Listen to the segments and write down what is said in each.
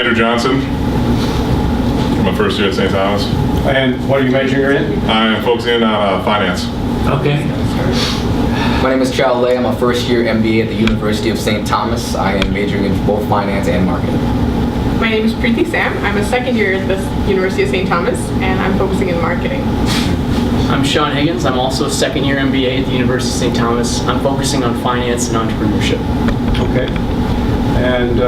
Andrew Johnson. I'm a first year at St. Thomas. And what are you majoring in? I'm focusing on finance. Okay. My name is Chow Lei. I'm a first year MBA at the University of St. Thomas. I am majoring in both finance and marketing. My name is Preeti Sam. I'm a second year at the University of St. Thomas, and I'm focusing in marketing. I'm Sean Higgins. I'm also a second year MBA at the University of St. Thomas. I'm focusing on finance and entrepreneurship. Okay. And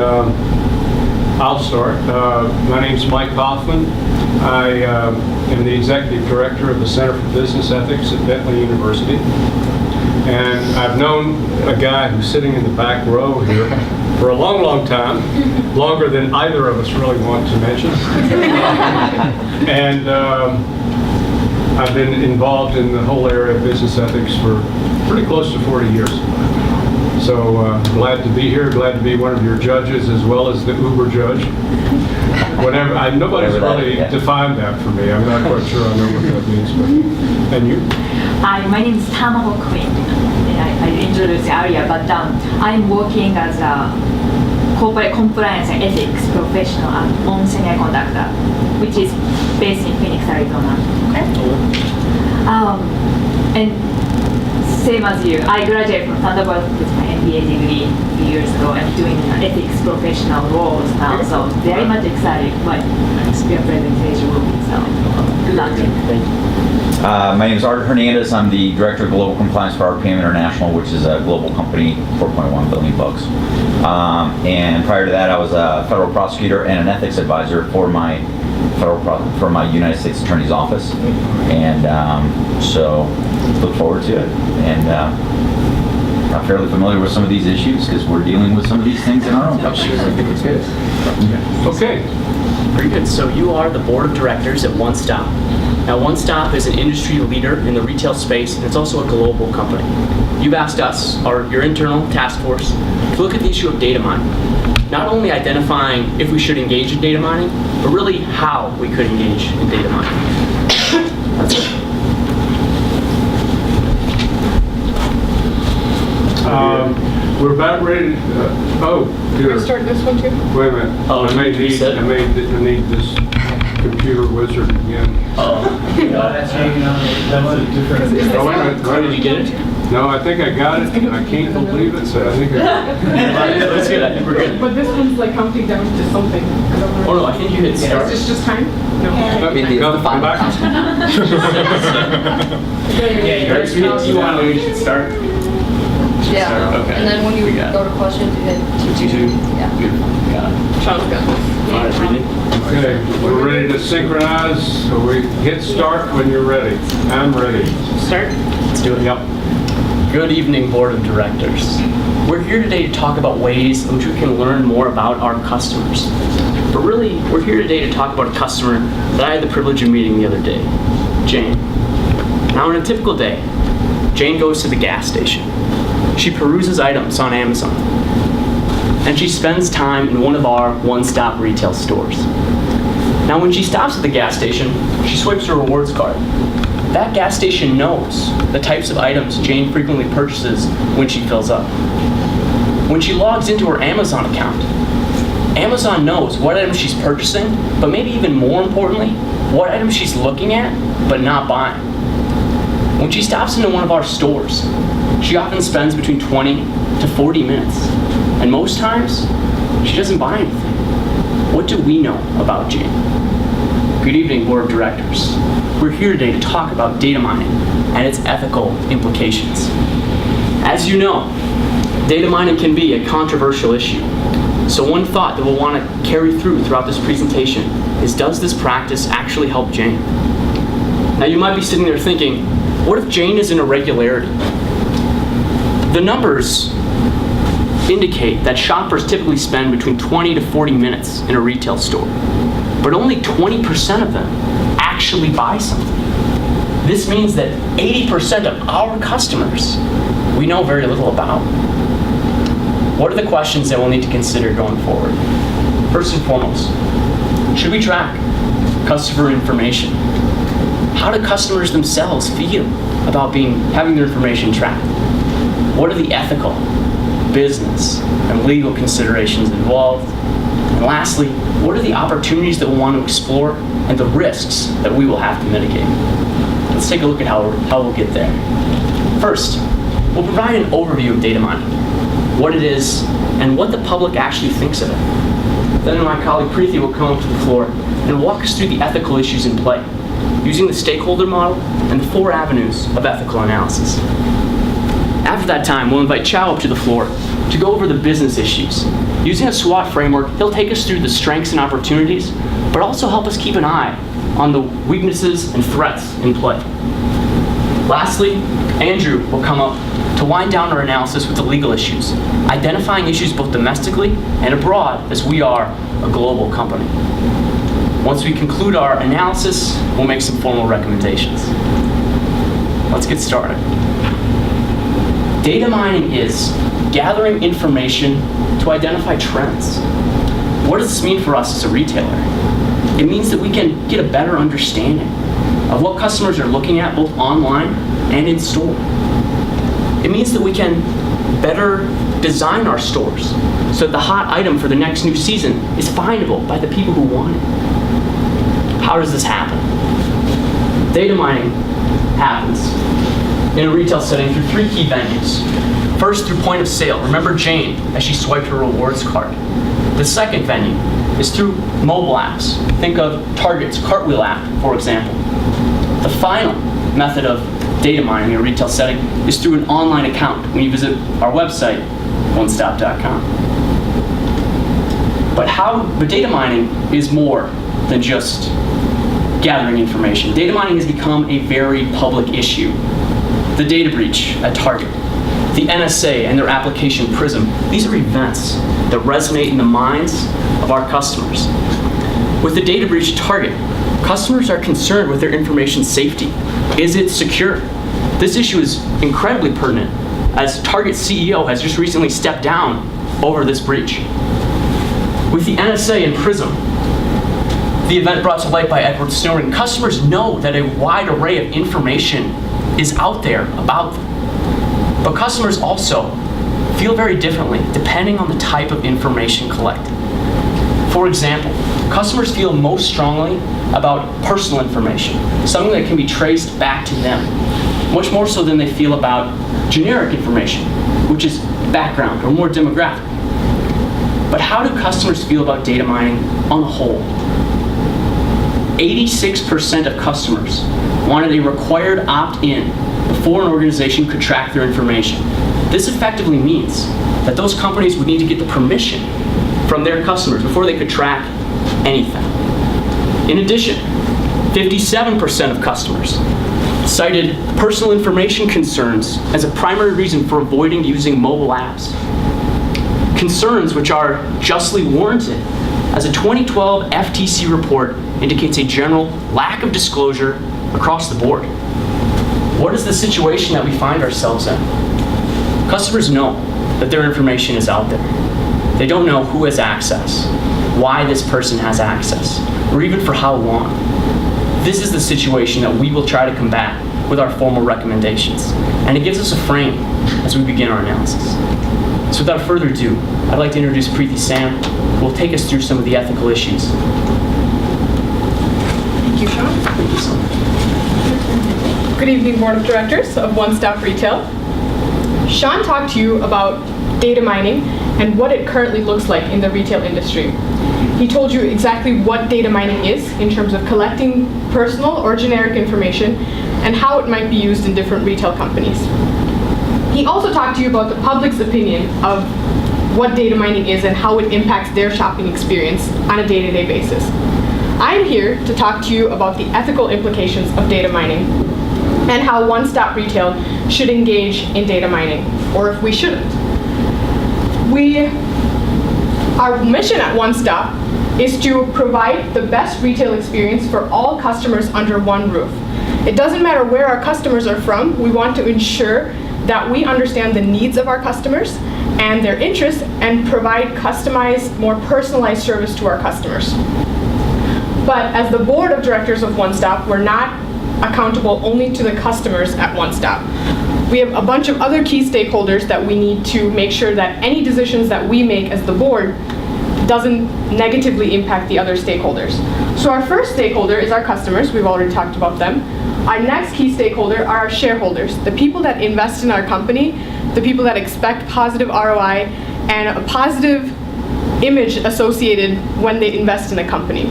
I'll start. My name's Mike Hoffman. I am the executive director of the Center for Business Ethics at Bentley University. And I've known a guy who's sitting in the back row here for a long, long time, longer than either of us really want to mention. And I've been involved in the whole area of business ethics for pretty close to 40 years. So glad to be here, glad to be one of your judges as well as the Uber judge. Whatever, nobody's really defined that for me. I'm not quite sure I know what that means. But, and you? Hi, my name is Tamako Queen. I introduced earlier, but I'm working as a corporate compliance and ethics professional at On Semiconductor, which is based in Phoenix, Arizona. Okay. And same as you, I graduated from Thunderbolt with my MBA degree a few years ago. I'm doing ethics professional roles now, so very much excited what your presentation will be. So good luck. Thank you. My name is Art Hernandez. I'm the Director of Global Compliance for RPM International, which is a global company, 4.1 billion bucks. And prior to that, I was a federal prosecutor and an ethics advisor for my United States Attorney's Office. And so look forward to it. And I'm fairly familiar with some of these issues because we're dealing with some of these things in our own country. I think it's good. Okay. Very good. So you are the board of directors at One Stop. Now, One Stop is an industry leader in the retail space, and it's also a global company. You've asked us, your internal task force, to look at the issue of data mining. Not only identifying if we should engage in data mining, but really how we could engage in data mining. That's it. We're about ready to, Can I start this one too? Wait a minute. Oh, I may you need said? this computer wizard again. Oh, That's a different. Oh, wait a minute. did you get it? No, I think I got it. I can't believe it, so I think Let's get it. We're good. But this one's like counting down to something. I don't know. Oh no, I think you hit start. Is this just time? No. Come back. You want to start? Yeah, Okay. and then when you We got it. go to questions, you hit T2. Yeah. Beautiful. Got it. Sean's got this. All right, Brittany. Okay, we're ready to synchronize, so we hit start when you're ready. I'm ready. Start? Let's do it. Yep. Good evening, Board of Directors. We're here today to talk about ways in which we can learn more about our customers. But really, we're here today to talk about a customer that I had the privilege of meeting the other day, Jane. Now, on a typical day, Jane goes to the gas station. She peruses items on Amazon. And she spends time in one of our one-stop retail stores. Now, when she stops at the gas station, she swipes her rewards card. That gas station knows the types of items Jane frequently purchases when she fills up. When she logs into her Amazon account, Amazon knows what items she's purchasing, but maybe even more importantly, what items she's looking at, but not buying. When she stops into one of our stores, she often spends between 20 to 40 minutes. And most times, she doesn't buy anything. What do we know about Jane? Good evening, Board of Directors. We're here today to talk about data mining and its ethical implications. As you know, data mining can be a controversial issue. So one thought that we'll want to carry throughout this presentation is, does this practice actually help Jane? Now you might be sitting there thinking, what if Jane is an irregularity? The numbers indicate that shoppers typically spend between 20 to 40 minutes in a retail store, but only 20% of them actually buy something. This means that 80% of our customers we know very little about. What are the questions that we'll need to consider going forward? First and foremost, should we track customer information? How do customers themselves feel about having their information tracked? What are the ethical, business, and legal considerations involved? And And lastly, what are the opportunities that we want to explore and the risks that we will have to mitigate? Let's take a look at how we'll get there. First, we'll provide an overview of data mining, what it is, and what the public actually thinks of it. Then my colleague Preeti will come up to the floor and walk us through the ethical issues in play, using the stakeholder model and the 4 avenues of ethical analysis. After that time, we'll invite Chow up to the floor to go over the business issues. Using a SWOT framework, he'll take us through the strengths and opportunities, but also help us keep an eye on the weaknesses and threats in play. Lastly, Andrew will come up to wind down our analysis with the legal issues, identifying issues both domestically and abroad, as we are a global company. Once we conclude our analysis, we'll make some formal recommendations. Let's get started. Data mining is gathering information to identify trends. What does this mean for us as a retailer? It means that we can get a better understanding of what customers are looking at both online and in store. It means that we can better design our stores so that the hot item for the next new season is findable by the people who want it. How does this happen? Data mining happens in a retail setting through 3 key venues. First, through point of sale. Remember Jane as she swiped her rewards card. The second venue is through mobile apps. Think of Target's Cartwheel app, for example. The final method of data mining in a retail setting is through an online account when you visit our website, onestop.com. But data mining is more than just gathering information. Data mining has become a very public issue. The data breach at Target, the NSA and their application Prism, these are events that resonate in the minds of our customers. With the data breach at Target, customers are concerned with their information safety. Is it secure? This issue is incredibly pertinent, as Target's CEO has just recently stepped down over this breach. With the NSA and Prism, the event brought to light by Edward Snowden, customers know that a wide array of information is out there about them. But customers also feel very differently depending on the type of information collected. For example, customers feel most strongly about personal information, something that can be traced back to them, much more so than they feel about generic information, which is background or more demographic. But how do customers feel about data mining on the whole? 86% of customers wanted a required opt-in before an organization could track their information. This effectively means that those companies would need to get the permission from their customers before they could track anything. In addition, 57% of customers cited personal information concerns as a primary reason for avoiding using mobile apps. Concerns which are justly warranted, as a 2012 FTC report indicates a general lack of disclosure across the board. What is the situation that we find ourselves in? Customers know that their information is out there. They don't know who has access, why this person has access, or even for how long. This is the situation that we will try to combat with our formal recommendations, and it gives us a frame as we begin our analysis. So without further ado, I'd like to introduce Preeti Sam, who will take us through some of the ethical issues. Thank you, Sean. Thank you so much. Good evening, Board of Directors of One Stop Retail. Sean talked to you about data mining and what it currently looks like in the retail industry. He told you exactly what data mining is in terms of collecting personal or generic information and how it might be used in different retail companies. He also talked to you about the public's opinion of what data mining is and how it impacts their shopping experience on a day-to-day basis. I'm here to talk to you about the ethical implications of data mining and how One Stop Retail should engage in data mining, or if we shouldn't. Our mission at One Stop is to provide the best retail experience for all customers under one roof. It doesn't matter where our customers are from, we want to ensure that we understand the needs of our customers and their interests and provide customized, more personalized service to our customers. But as the board of directors of One Stop, we're not accountable only to the customers at One Stop. We have a bunch of other key stakeholders that we need to make sure that any decisions that we make as the board doesn't negatively impact the other stakeholders. So our first stakeholder is our customers. We've already talked about them. Our next key stakeholder are our shareholders, the people that invest in our company, the people that expect positive ROI and a positive image associated when they invest in a company.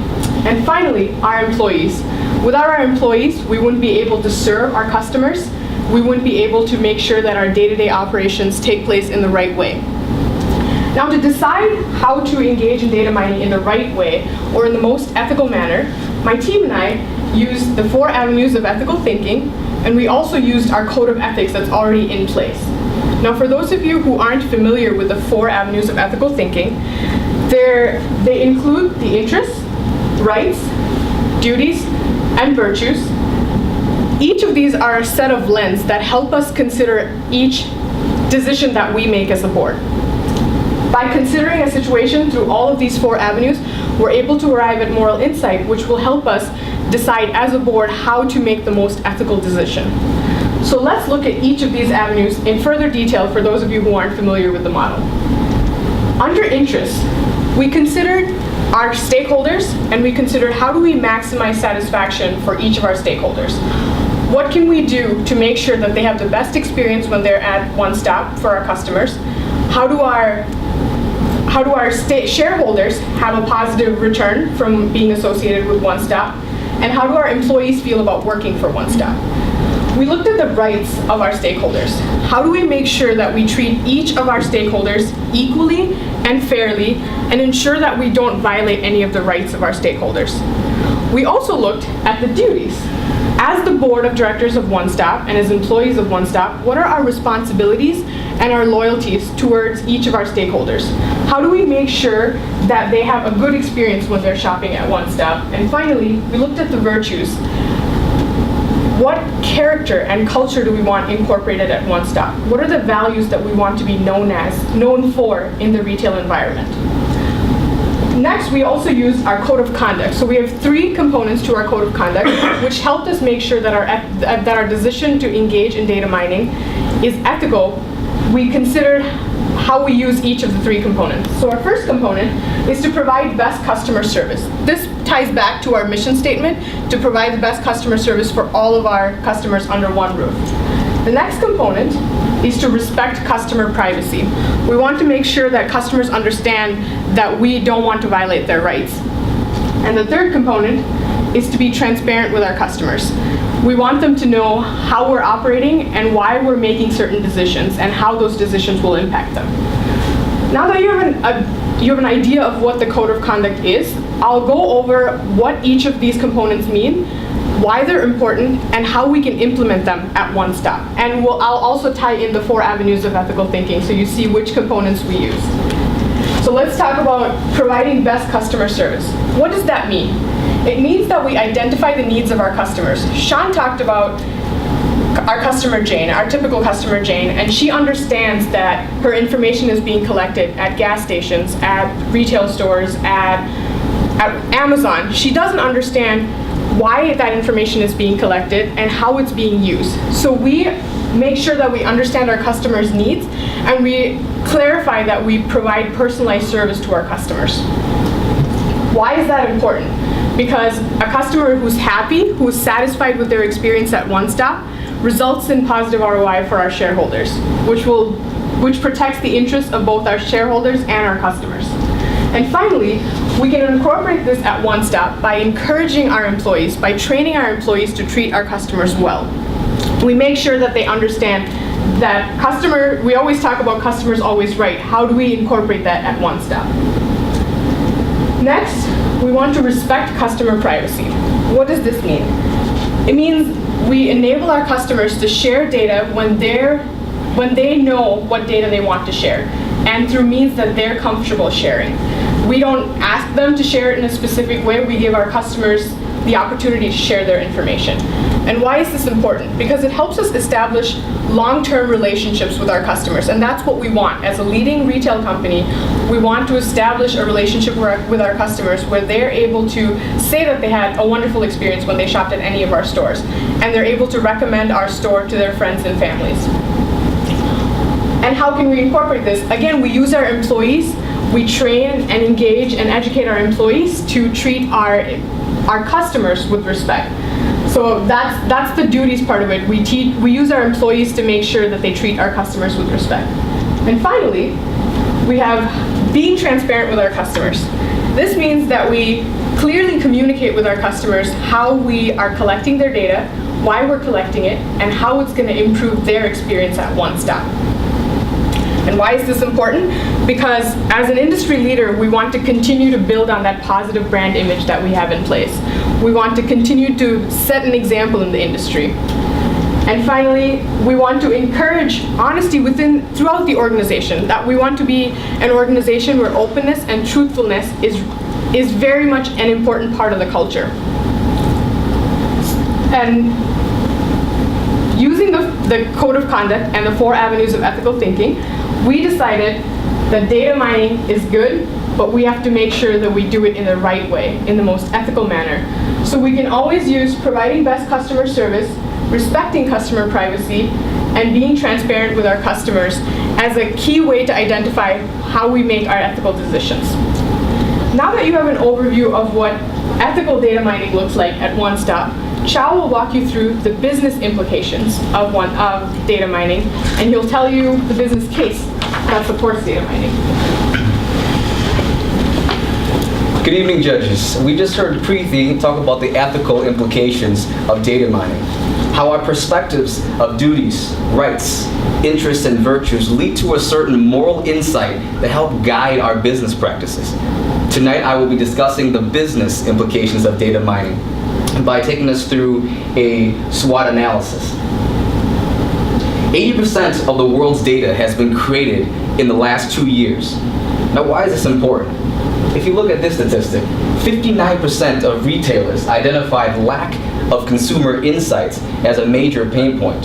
And finally, our employees. Without our employees, we wouldn't be able to serve our customers. We wouldn't be able to make sure that our day-to-day operations take place in the right way. Now, to decide how to engage in data mining in the right way or in the most ethical manner, my team and I used the 4 avenues of ethical thinking, and we also used our code of ethics that's already in place. Now, for those of you who aren't familiar with the 4 avenues of ethical thinking, they include the interests, rights, duties, and virtues. Each of these are a set of lenses that help us consider each decision that we make as a board. By considering a situation through all of these 4 avenues, we're able to arrive at moral insight, which will help us decide as a board how to make the most ethical decision. So let's look at each of these avenues in further detail for those of you who aren't familiar with the model. Under interests, we considered our stakeholders, and we considered how do we maximize satisfaction for each of our stakeholders. What can we do to make sure that they have the best experience when they're at One Stop for our customers? How do our shareholders have a positive return from being associated with One Stop? And how do our employees feel about working for One Stop? We looked at the rights of our stakeholders. How do we make sure that we treat each of our stakeholders equally and fairly and ensure that we don't violate any of the rights of our stakeholders? We also looked at the duties. As the board of directors of One Stop and as employees of One Stop, what are our responsibilities and our loyalties towards each of our stakeholders? How do we make sure that they have a good experience when they're shopping at One Stop? And finally, we looked at the virtues. What character and culture do we want incorporated at One Stop? What are the values that we want to be known for in the retail environment? Next, we also used our code of conduct. So we have 3 components to our code of conduct, which helped us make sure that our decision to engage in data mining is ethical. We considered how we use each of the 3 components. So our first component is to provide best customer service. This ties back to our mission statement to provide the best customer service for all of our customers under one roof. The next component is to respect customer privacy. We want to make sure that customers understand that we don't want to violate their rights. And the third component is to be transparent with our customers. We want them to know how we're operating and why we're making certain decisions and how those decisions will impact them. Now that you have an idea of what the code of conduct is, I'll go over what each of these components mean, why they're important, and how we can implement them at One Stop. And I'll also tie in the 4 avenues of ethical thinking so you see which components we use. So let's talk about providing best customer service. What does that mean? It means that we identify the needs of our customers. Sean talked about our customer Jane, our typical customer Jane, and she understands that her information is being collected at gas stations, at retail stores, at Amazon. She doesn't understand why that information is being collected and how it's being used. So we make sure that we understand our customers' needs and we clarify that we provide personalized service to our customers. Why is that important? Because a customer who's happy, who's satisfied with their experience at One Stop, results in positive ROI for our shareholders, which protects the interests of both our shareholders and our customers. And finally, we can incorporate this at One Stop by encouraging our employees, by training our employees to treat our customers well. We make sure that they understand that we always talk about customers always right. How do we incorporate that at One Stop? Next, we want to respect customer privacy. What does this mean? It means we enable our customers to share data when they know what data they want to share, and through means that they're comfortable sharing. We don't ask them to share it in a specific way. We give our customers the opportunity to share their information. And why is this important? Because it helps us establish long-term relationships with our customers, and that's what we want. As a leading retail company, we want to establish a relationship with our customers where they're able to say that they had a wonderful experience when they shopped at any of our stores, and they're able to recommend our store to their friends and families. And how can we incorporate this? Again, we use our employees. we train and engage and educate our employees to treat our customers with respect. So that's the duties part of it. We use our employees to make sure that they treat our customers with respect. And finally, we have being transparent with our customers. This means that we clearly communicate with our customers how we are collecting their data, why we're collecting it, and how it's going to improve their experience at One Stop. And why is this important? Because as an industry leader, we want to continue to build on that positive brand image that we have in place. We want to continue to set an example in the industry. And finally, we want to encourage honesty throughout the organization. That we want to be an organization where openness and truthfulness is very much an important part of the culture. And using the code of conduct and the 4 avenues of ethical thinking, we decided that data mining is good, but we have to make sure that we do it in the right way, in the most ethical manner. So we can always use providing best customer service, respecting customer privacy, and being transparent with our customers as a key way to identify how we make our ethical decisions. Now that you have an overview of what ethical data mining looks like at One Stop, Chow will walk you through the business implications of data mining, and he'll tell you the business case that supports data mining. Good evening, judges. We just heard Preeti talk about the ethical implications of data mining, how our perspectives of duties, rights, interests, and virtues lead to a certain moral insight that help guide our business practices. Tonight, I will be discussing the business implications of data mining by taking us through a SWOT analysis. 80% of the world's data has been created in the last 2 years. Now, why is this important? If you look at this statistic, 59% of retailers identified lack of consumer insights as a major pain point.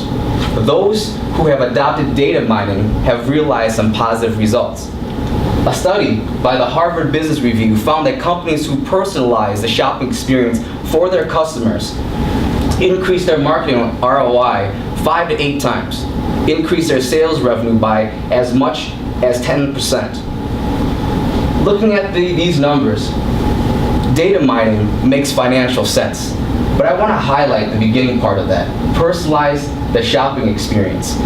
Those who have adopted data mining have realized some positive results. A study by the Harvard Business Review found that companies who personalize the shopping experience for their customers increase their marketing ROI 5 to 8 times, increase their sales revenue by as much as 10%. Looking at these numbers, data mining makes financial sense. But I want to highlight the beginning part of that, personalize the shopping experience.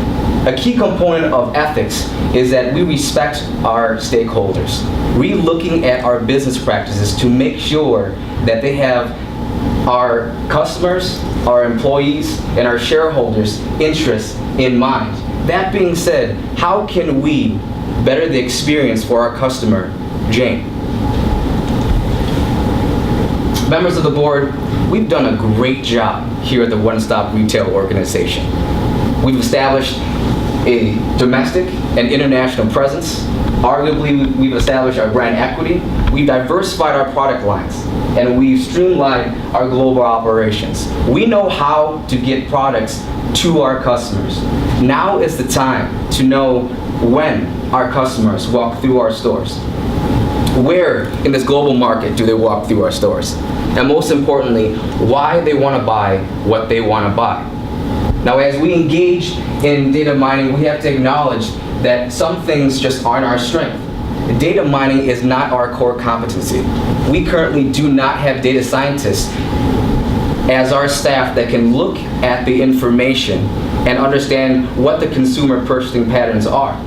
A key component of ethics is that we respect our stakeholders. Re-looking at our business practices to make sure that they have our customers, our employees, and our shareholders' interests in mind. That being said, how can we better the experience for our customer, Jane? Members of the board, we've done a great job here at the One Stop Retail Organization. We've established a domestic and international presence. Arguably, we've established our brand equity. We've diversified our product lines, and we've streamlined our global operations. We know how to get products to our customers. Now is the time to know when our customers walk through our stores. Where in this global market do they walk through our stores? And most importantly, why they want to buy what they want to buy. Now, as we engage in data mining, we have to acknowledge that some things just aren't our strength. Data mining is not our core competency. We currently do not have data scientists as our staff that can look at the information and understand what the consumer purchasing patterns are.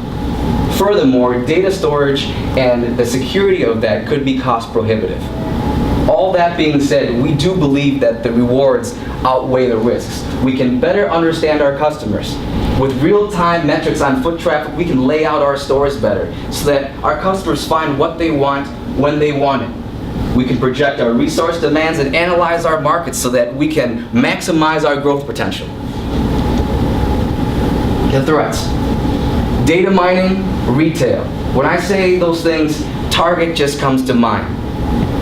Furthermore, data storage and the security of that could be cost prohibitive. All that being said, we do believe that the rewards outweigh the risks. We can better understand our customers. With real-time metrics on foot traffic, we can lay out our stores better so that our customers find what they want when they want it. We can project our resource demands and analyze our markets so that we can maximize our growth potential. The threats. Data mining, retail. When I say those things, Target just comes to mind.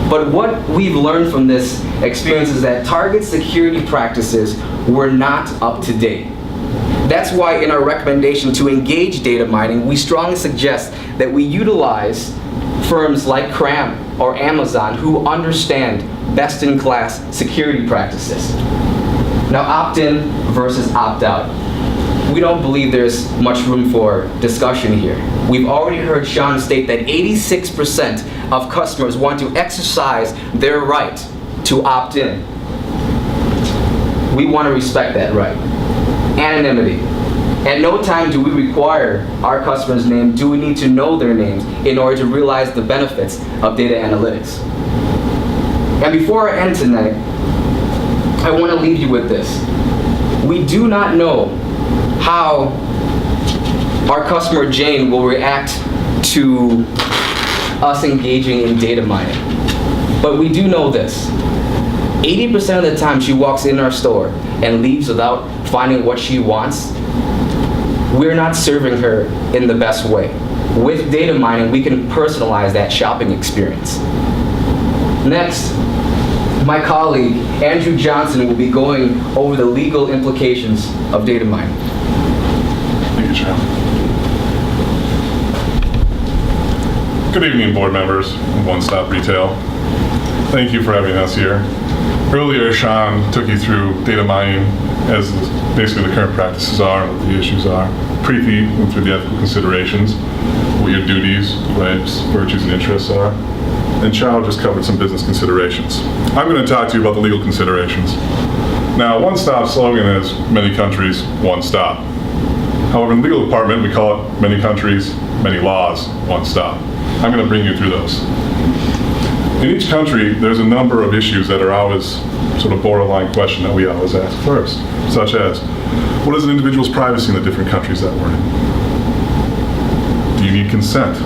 But what we've learned from this experience is that Target's security practices were not up to date. That's why in our recommendation to engage data mining, we strongly suggest that we utilize firms like Cram or Amazon who understand best-in-class security practices. Now, opt-in versus opt-out. we don't believe there's much room for discussion here. We've already heard Sean state that 86% of customers want to exercise their right to opt in. We want to respect that right. Anonymity. At no time do we require our customer's name, do we need to know their names in order to realize the benefits of data analytics. And before I end tonight, I want to leave you with this. We do not know how our customer Jane will react to us engaging in data mining. But we do know this. 80% of the time she walks in our store and leaves without finding what she wants, we're not serving her in the best way. With data mining, we can personalize that shopping experience. Next, my colleague, Andrew Johnson, will be going over the legal implications of data mining. Thank you, Chair. Good evening, board members of One Stop Retail. Thank you for having us here. Earlier, Sean took you through data mining as basically the current practices are and what the issues are. Preeti went through the ethical considerations, what your duties, rights, virtues, and interests are. And Chow just covered some business considerations. I'm going to talk to you about the legal considerations. Now, One Stop slogan is many countries, one stop. However, in the legal department, we call it many countries, many laws, one stop. I'm going to bring you through those. In each country, there's a number of issues that are always sort of borderline question that we always ask first, such as, what is an individual's privacy in the different countries that we're in? Do you need consent?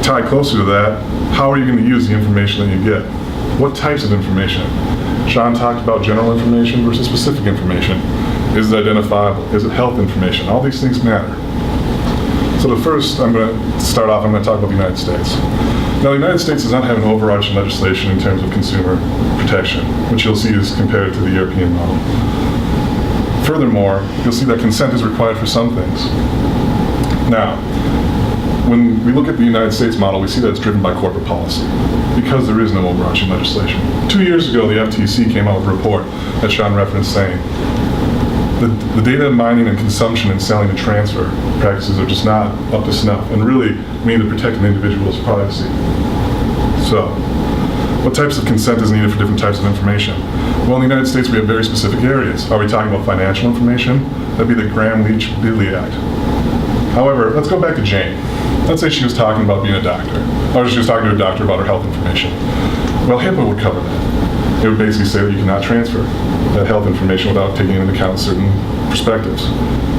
Tied closer to that, how are you going to use the information that you get? What types of information? Sean talked about general information versus specific information. Is it identifiable? Is it health information? All these things matter. So the first, I'm going to talk about the United States. Now, the United States does not have an overarching legislation in terms of consumer protection, which you'll see is compared to the European model. Furthermore, you'll see that consent is required for some things. Now, when we look at the United States model, we see that it's driven by corporate policy because there is no overarching legislation. 2 years ago, the FTC came out with a report that Sean referenced saying the data mining and consumption and selling and transfer practices are just not up to snuff, and really we need to protect an individual's privacy. So, what types of consent is needed for different types of information? Well, in the United States, we have very specific areas. Are we talking about financial information? That'd be the Graham-Leach-Bliley Act. However, let's go back to Jane. Let's say she was talking about being a doctor, or she was talking to a doctor about her health information. Well, HIPAA would cover that. It would basically say that you cannot transfer that health information without taking into account certain perspectives.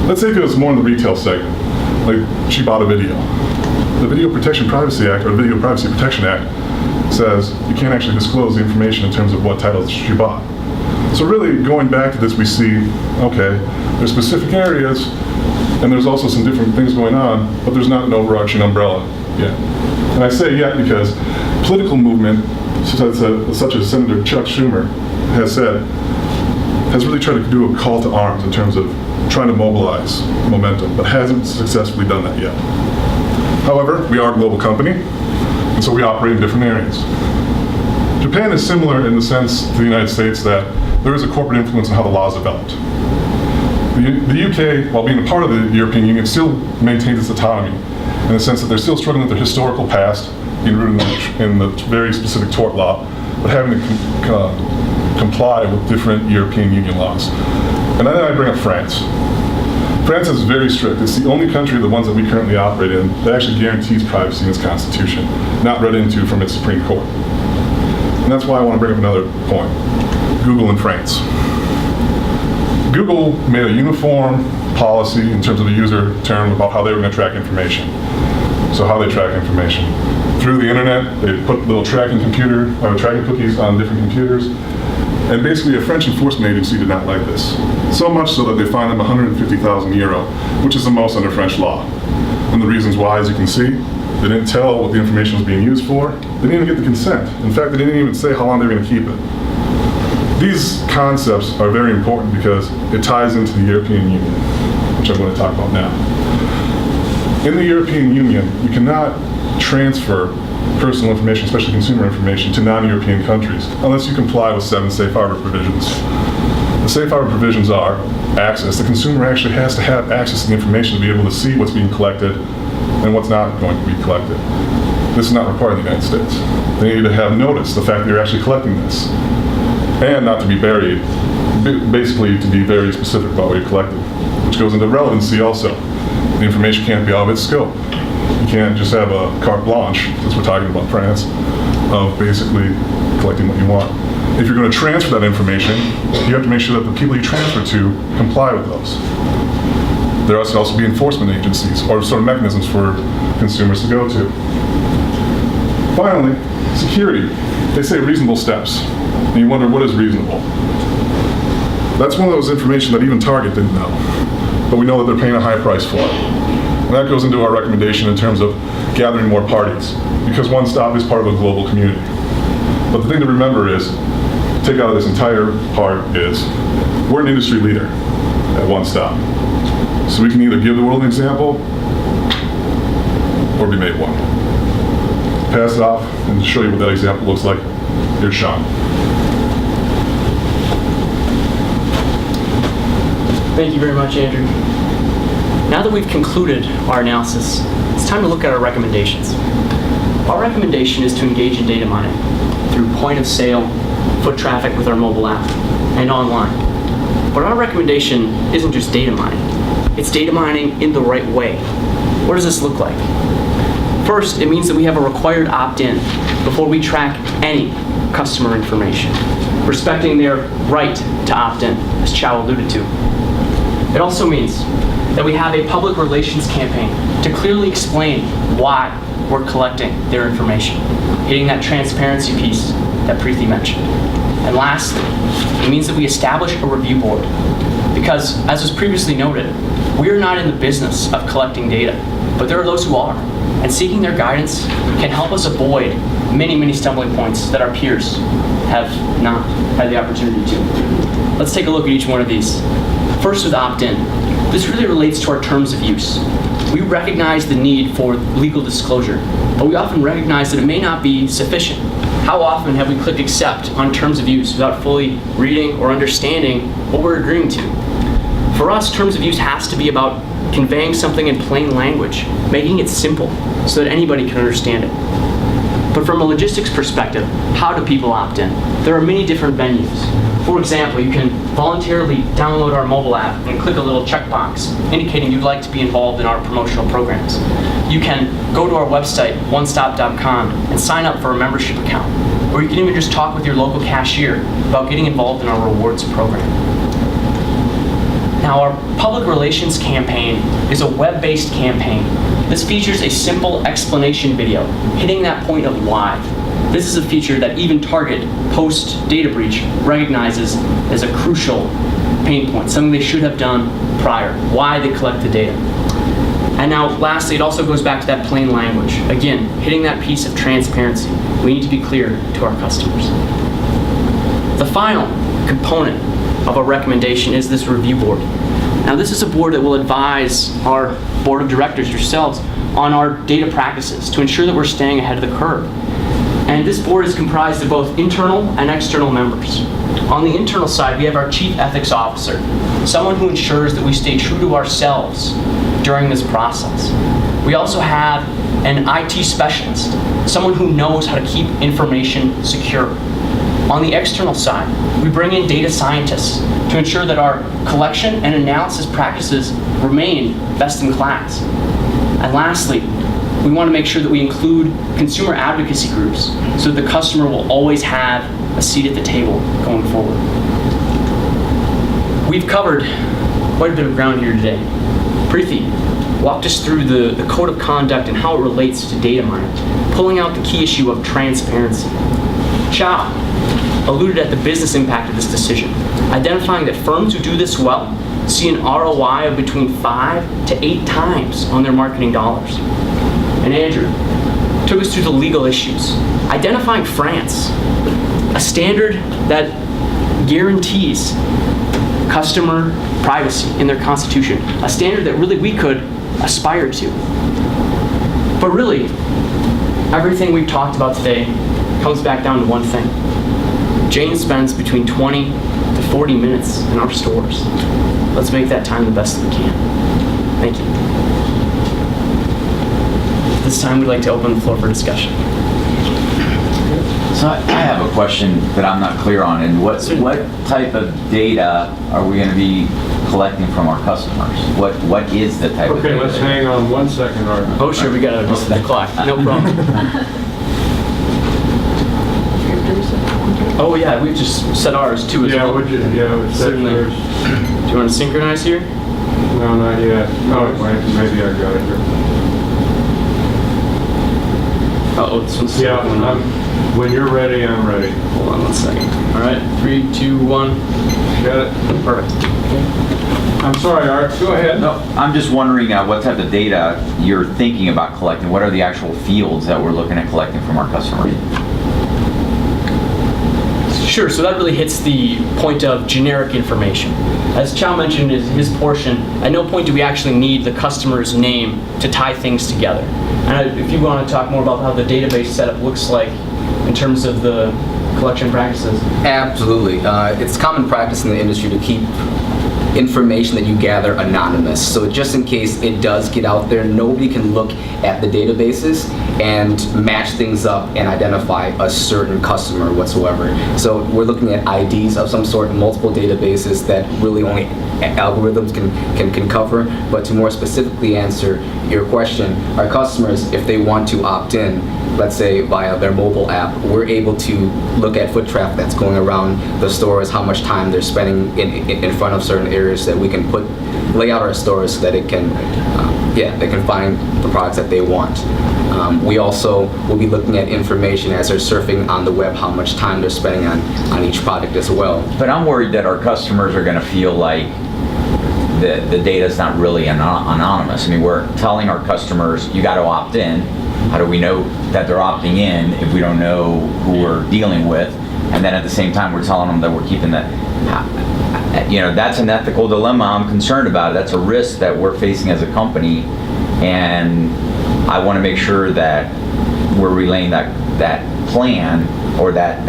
Let's say if it was more in the retail segment, like she bought a video. The Video Protection Privacy Act, or the Video Privacy Protection Act, says you can't actually disclose the information in terms of what titles she bought. So really, going back to this, we see, okay, there's specific areas, and there's also some different things going on, but there's not an overarching umbrella yet. And I say yet because political movement, such as Senator Chuck Schumer has said, has really tried to do a call to arms in terms of trying to mobilize momentum, but hasn't successfully done that yet. However, we are a global company, and so we operate in different areas. Japan is similar in the sense to the United States that there is a corporate influence on how the law is developed. The UK, while being a part of the European Union, still maintains its autonomy in the sense that they're still struggling with their historical past, being rooted in the very specific tort law, but having to comply with different European Union laws. And then I bring up France. France is very strict. It's the only country of the ones that we currently operate in that actually guarantees privacy in its constitution, not read into from its Supreme Court. And that's why I want to bring up another point. Google in France. Google made a uniform policy in terms of the user term about how they were going to track information. So how they track information. Through the internet, they put little tracking cookies on different computers. And basically a French enforcement agency did not like this. So much so that they fined them 150,000 euro, which is the most under French law. And the reasons why, as you can see, they didn't tell what the information was being used for. They didn't even get the consent. In fact, they didn't even say how long they were going to keep it. These concepts are very important because it ties into the European Union, which I'm going to talk about now. In the European Union, you cannot transfer personal information, especially consumer information, to non-European countries unless you comply with 7 safe harbor provisions. The safe harbor provisions are access. The consumer actually has to have access to the information to be able to see what's being collected and what's not going to be collected. This is not required in the United States. They need to have notice, the fact that you're actually collecting this, and not to be buried, basically to be very specific about what you're collecting, which goes into relevancy also. The information can't be out of its scope. You can't just have a carte blanche, as we're talking about France, of basically collecting what you want. If you're going to transfer that information, you have to make sure that the people you transfer to comply with those. There must also be enforcement agencies or sort of mechanisms for consumers to go to. Finally, security. They say reasonable steps, and you wonder what is reasonable. That's one of those information that even Target didn't know, but we know that they're paying a high price for it. And that goes into our recommendation in terms of gathering more parties, because One Stop is part of a global community. But the thing to remember is, take out of this entire part is, we're an industry leader at One Stop. So we can either give the world an example, or be made one. Pass it off and show you what that example looks like. Here's Sean. Thank you very much, Andrew. Now that we've concluded our analysis, it's time to look at our recommendations. Our recommendation is to engage in data mining through point of sale, foot traffic with our mobile app, and online. But our recommendation isn't just data mining. It's data mining in the right way. What does this look like? First, it means that we have a required opt-in before we track any customer information, respecting their right to opt in, as Chow alluded to. It also means that we have a public relations campaign to clearly explain why we're collecting their information, hitting that transparency piece that Preeti mentioned. And lastly, it means that we establish a review board, because, as was previously noted, we are not in the business of collecting data, but there are those who are, and seeking their guidance can help us avoid many, many stumbling points that our peers have not had the opportunity to. Let's take a look at each one of these. First, with opt-in. This really relates to our terms of use. We recognize the need for legal disclosure, but we often recognize that it may not be sufficient. How often have we clicked accept on terms of use without fully reading or understanding what we're agreeing to? For us, terms of use has to be about conveying something in plain language, making it simple so that anybody can understand it. But from a logistics perspective, how do people opt in? There are many different venues. For example, you can voluntarily download our mobile app and click a little checkbox indicating you'd like to be involved in our promotional programs. You can go to our website, onestop.com, and sign up for a membership account. Or you can even just talk with your local cashier about getting involved in our rewards program. Now, our public relations campaign is a web-based campaign. This features a simple explanation video, hitting that point of why. This is a feature that even Target, post-data breach, recognizes as a crucial pain point, something they should have done prior, why they collect the data. And now, lastly, it also goes back to that plain language. Again, hitting that piece of transparency. We need to be clear to our customers. The final component of a recommendation is this review board. Now, this is a board that will advise our board of directors, yourselves, on our data practices to ensure that we're staying ahead of the curve. And this board is comprised of both internal and external members. On the internal side, we have our chief ethics officer, someone who ensures that we stay true to ourselves during this process. We also have an IT specialist, someone who knows how to keep information secure. On the external side, we bring in data scientists to ensure that our collection and analysis practices remain best in class. And lastly, we want to make sure that we include consumer advocacy groups so that the customer will always have a seat at the table going forward. We've covered quite a bit of ground here today. Preeti walked us through the code of conduct and how it relates to data mining, pulling out the key issue of transparency. Chow alluded at the business impact of this decision, identifying that firms who do this well see an ROI of between 5 to 8 times on their marketing dollars. And Andrew took us through the legal issues, identifying France, a standard that guarantees customer privacy in their constitution, a standard that really we could aspire to. But really, everything we've talked about today comes back down to one thing. Jane spends between 20 to 40 minutes in our stores. Let's make that time the best that we can. Thank you. This time we'd like to open the floor for discussion. So I have a question that I'm not clear on, and what type of data are we going to be collecting from our customers? What is the type of Okay, data? let's hang on 1 second, Art. Oh, sure, we got to listen to the clock. No problem. Oh, yeah, we just set ours too as Yeah, well. would you, it's Certainly. yours. Do you want to synchronize here? No, not yet. Oh, wait, maybe I got it here. Oh, this one's Yeah, still going on. when you're ready, I'm ready. Hold on 1 second. All right, 3, 2, 1. Got it? Perfect. I'm sorry, Art, go ahead. No, I'm just wondering what type of data you're thinking about collecting. What are the actual fields that we're looking at collecting from our customers? Sure, so that really hits the point of generic information. As Chow mentioned in his portion, at no point do we actually need the customer's name to tie things together. And if you want to talk more about how the database setup looks like in terms of the collection practices. Absolutely. It's common practice in the industry to keep information that you gather anonymous. So just in case it does get out there, nobody can look at the databases and match things up and identify a certain customer whatsoever. So we're looking at IDs of some sort, multiple databases that really only algorithms can cover. But to more specifically answer your question, our customers, if they want to opt in, let's say via their mobile app, we're able to look at foot traffic that's going around the stores, how much time they're spending in front of certain areas that we can lay out our stores so that it can, they can find the products that they want. We also will be looking at information as they're surfing on the web, how much time they're spending on each product as well. But I'm worried that our customers are going to feel like the data is not really anonymous. I mean, we're telling our customers, you got to opt in. How do we know that they're opting in if we don't know who we're dealing with? And then at the same time, we're telling them that we're keeping that. That's an ethical dilemma I'm concerned about. That's a risk that we're facing as a company, and I want to make sure that we're relaying that plan or that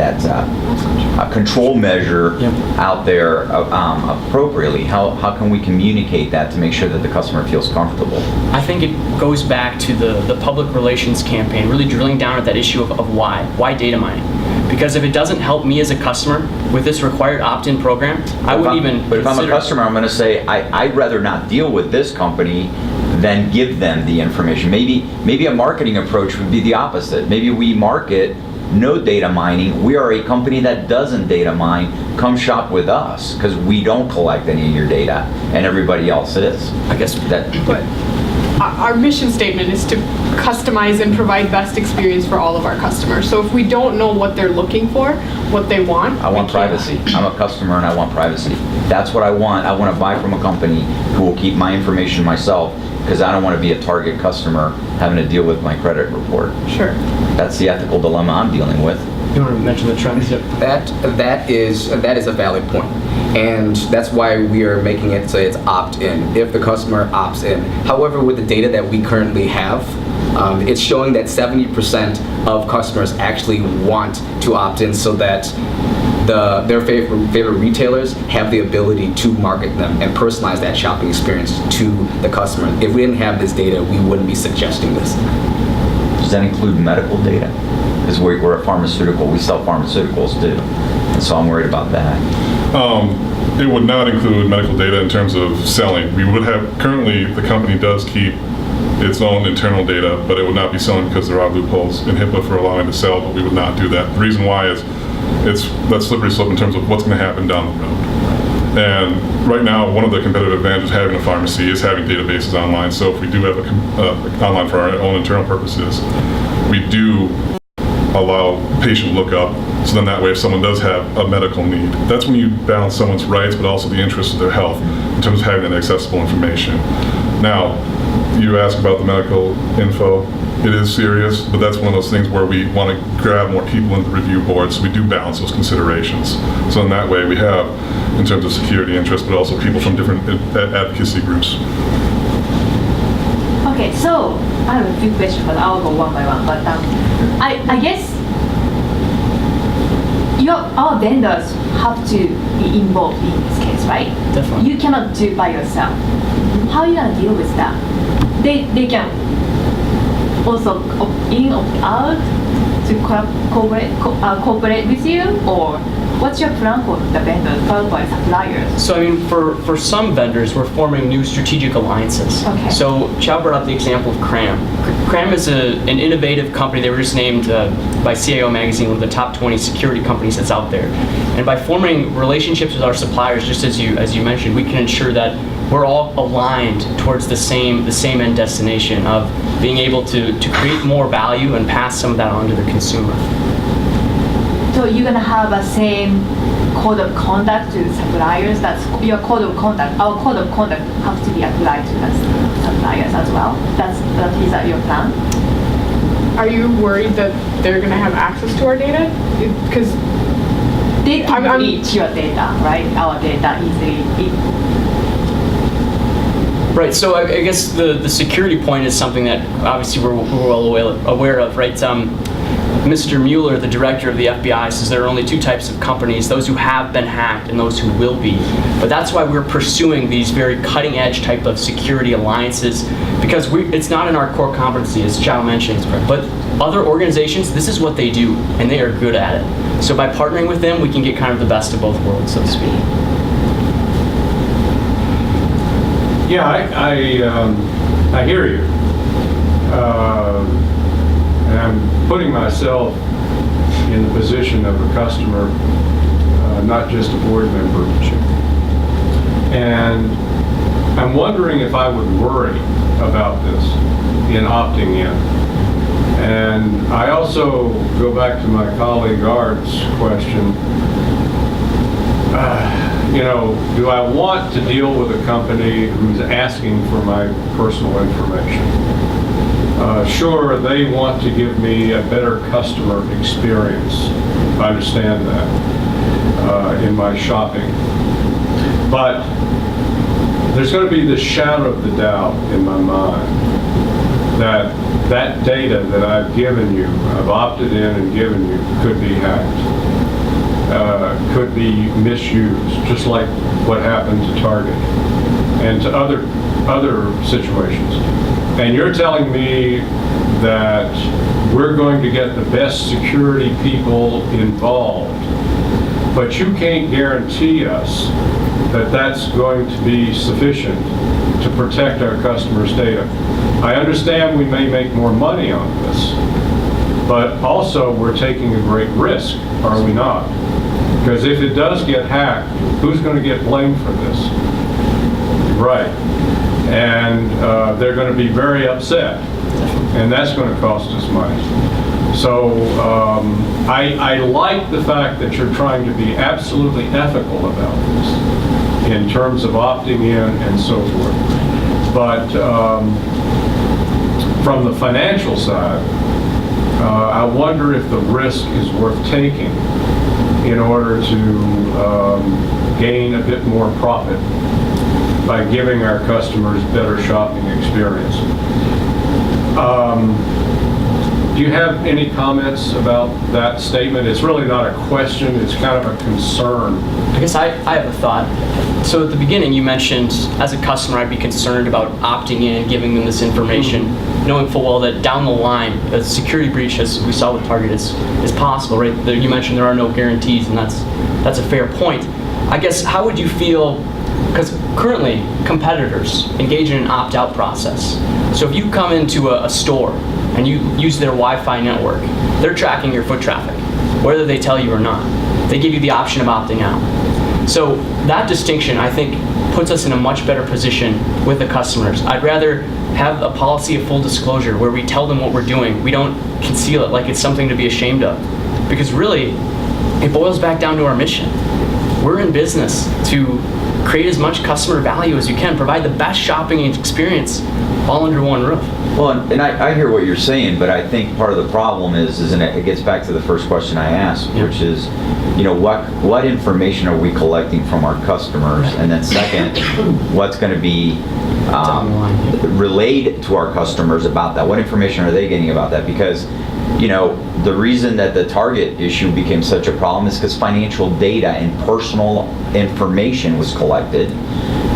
control measure out there appropriately. How can we communicate that to make sure that the customer feels comfortable? I think it goes back to the public relations campaign, really drilling down at that issue of why data mining. Because if it doesn't help me as a customer with this required opt-in program, I wouldn't even But if I'm a consider- customer, I'm going to say, I'd rather not deal with this company than give them the information. Maybe a marketing approach would be the opposite. Maybe we market no data mining. We are a company that doesn't data mine. Come shop with us because we don't collect any of your data and everybody else is. I guess That But our mission statement is to customize and provide best experience for all of our customers. So if we don't know what they're looking for, what they want, I want we can't- privacy. I'm a customer and I want privacy. That's what I want. I want to buy from a company who will keep my information myself because I don't want to be a target customer having to deal with my credit report. Sure. That's the ethical dilemma I'm dealing with. you want to mention the trends. That is a valid point, and that's why we are making it so it's opt-in if the customer opts in. However, with the data that we currently have, it's showing that 70% of customers actually want to opt in, so that their favorite retailers have the ability to market them and personalize that shopping experience to the customer. If we didn't have this data, we wouldn't be suggesting this. Does that include medical data? Because we're a pharmaceutical, we sell pharmaceuticals too. And so I'm worried about that. It would not include medical data in terms of selling. We would have, currently the company does keep its own internal data, but it would not be selling because there are loopholes in HIPAA for allowing to sell, but we would not do that. The reason why is it's that slippery slope in terms of what's going to happen down the road. And right now, one of the competitive advantages of having a pharmacy is having databases online. So if we do have online for our own internal purposes, we do allow patient lookup. So then that way, if someone does have a medical need, that's when you balance someone's rights, but also the interests of their health in terms of having that accessible information. Now, you ask about the medical info. It is serious, but that's one of those things where we want to grab more people into the review board, so we do balance those considerations. So in that way, we have, in terms of security interest, but also people from different advocacy groups. Okay, so I have a few questions, but I'll go one by one. But I guess our vendors have to be involved in this case, right? Definitely. You cannot do it by yourself. How are you gonna deal with that? They can also opt in, opt out to cooperate with you, or what's your plan for the vendors, followed by suppliers? So I mean, for some vendors, we're forming new strategic alliances. Okay. So Chow brought up the example of Cram. Cram is an innovative company. They were just named by CIO Magazine one of the top 20 security companies that's out there. And by forming relationships with our suppliers, just as you mentioned, we can ensure that we're all aligned towards the same end destination of being able to create more value and pass some of that on to the consumer. So you're gonna have a same code of conduct to the suppliers. That's your code of conduct. Our code of conduct has to be applied to the suppliers as well. That is that your plan? Are you worried that they're going to have access to our data? Because They can I'm- reach your data, right? Our data easily. Right, so I guess the security point is something that obviously we're well aware of, right? Mr. Mueller, the director of the FBI, says there are only two types of companies, those who have been hacked and those who will be. But that's why we're pursuing these very cutting edge type of security alliances, because it's not in our core competency, as Chow mentioned, but other organizations, this is what they do, and they are good at it. So by partnering with them, we can get kind of the best of both worlds, so to speak. Yeah, I hear you. And I'm putting myself in the position of a customer, not just a board member. And I'm wondering if I would worry about this in opting in. And I also go back to my colleague Art's question. Do I want to deal with a company who's asking for my personal information? Sure, they want to give me a better customer experience. I understand that in my shopping. But there's going to be this shadow of the doubt in my mind that that data that I've given you, I've opted in and given you, could be hacked. Could be misused, just like what happened to Target and to other situations. And you're telling me that we're going to get the best security people involved, but you can't guarantee us that that's going to be sufficient to protect our customers' data. I understand we may make more money on this, but also we're taking a great risk, are we not? Because if it does get hacked, who's going to get blamed for this? Right. And they're going to be very upset, and that's going to cost us money. So I like the fact that you're trying to be absolutely ethical about this in terms of opting in and so forth. But from the financial side, I wonder if the risk is worth taking in order to gain a bit more profit by giving our customers better shopping experience. Do you have any comments about that statement? It's really not a question, it's kind of a concern. I guess I have a thought. So at the beginning, you mentioned as a customer, I'd be concerned about opting in and giving them this information, knowing full well that down the line, a security breach, as we saw with Target, is possible, right? You mentioned there are no guarantees, and that's a fair point. I guess, how would you feel, because currently, competitors engage in an opt-out process. So if you come into a store and you use their Wi-Fi network, they're tracking your foot traffic, whether they tell you or not. They give you the option of opting out. So that distinction, I think, puts us in a much better position with the customers. I'd rather have a policy of full disclosure where we tell them what we're doing. We don't conceal it like it's something to be ashamed of. Because really, it boils back down to our mission. We're in business to create as much customer value as you can, provide the best shopping experience all under one roof. Well, and I hear what you're saying, but I think part of the problem is, and it gets back to the first question I asked, which is, what information are we collecting from our customers? And then second, what's going to be relayed to our customers about that? What information are they getting about that? Because the reason that the Target issue became such a problem is because financial data and personal information was collected.